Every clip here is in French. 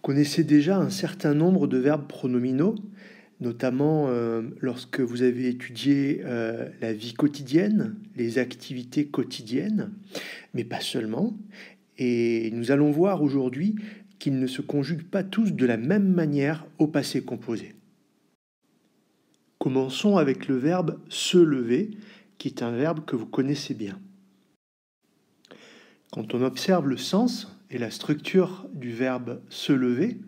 Connaissez déjà un certain nombre de verbes pronominaux, notamment lorsque vous avez étudié la vie quotidienne, les activités quotidiennes, mais pas seulement. Et nous allons voir aujourd'hui qu'ils ne se conjuguent pas tous de la même manière au passé composé. Commençons avec le verbe se lever, qui est un verbe que vous connaissez bien. Quand on observe le sens et la structure du verbe se lever,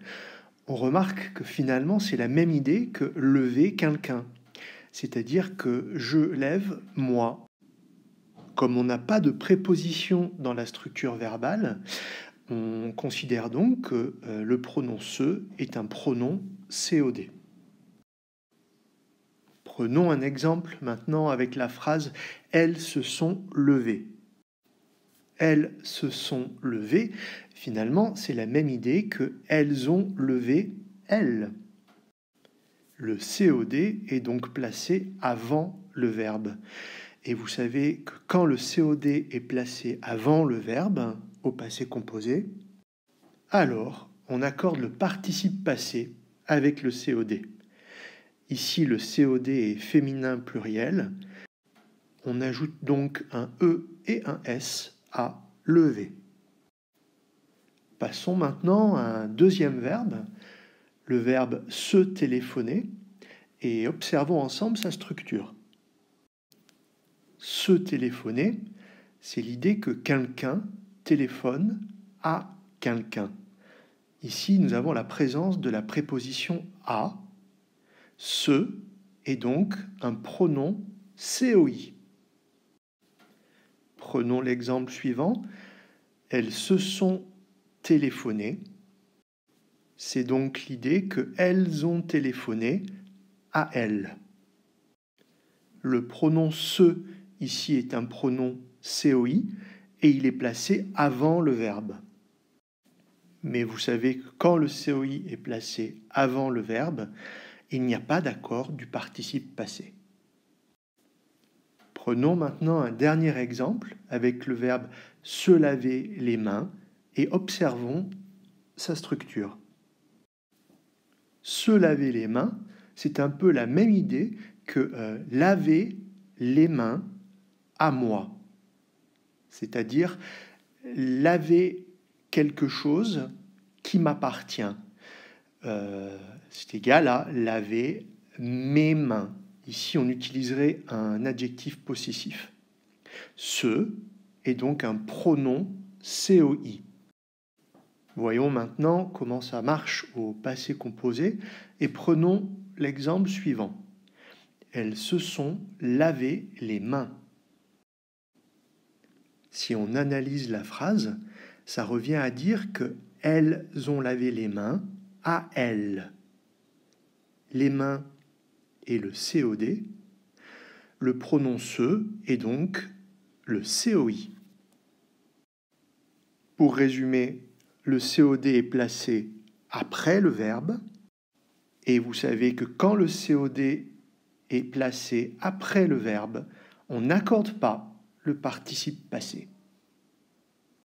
on remarque que finalement c'est la même idée que lever quelqu'un. C'est-à-dire que je lève moi. Comme on n'a pas de préposition dans la structure verbale, on considère donc que le pronom se est un pronom COD. Prenons un exemple maintenant avec la phrase « Elles se sont levées ». Elles se sont levées, finalement, c'est la même idée que elles ont levé elles. Le COD est donc placé avant le verbe. Et vous savez que quand le COD est placé avant le verbe, au passé composé, alors on accorde le participe passé avec le COD. Ici, le COD est féminin pluriel. On ajoute donc un E et un S à lever. Passons maintenant à un deuxième verbe, le verbe se téléphoner, et observons ensemble sa structure. Se téléphoner, c'est l'idée que quelqu'un téléphone à quelqu'un. Ici, nous avons la présence de la préposition à. Se est donc un pronom COI. Prenons l'exemple suivant. Elles se sont téléphonées. C'est donc l'idée qu'elles ont téléphoné à elles. Le pronom se ici est un pronom COI et il est placé avant le verbe. Mais vous savez que quand le COI est placé avant le verbe, il n'y a pas d'accord du participe passé. Prenons maintenant un dernier exemple avec le verbe se laver les mains et observons sa structure. Se laver les mains, c'est un peu la même idée que laver les mains à moi. C'est-à-dire laver quelque chose qui m'appartient. C'est égal à laver mes mains. Ici, on utiliserait un adjectif possessif. Se est donc un pronom COI. Voyons maintenant comment ça marche au passé composé et prenons l'exemple suivant. Elles se sont lavé les mains. Si on analyse la phrase, ça revient à dire que elles ont lavé les mains à elles. Les mains est le COD, le pronom se est donc le COI. Pour résumer, le COD est placé après le verbe, et vous savez que quand le COD est placé après le verbe, on n'accorde pas le participe passé.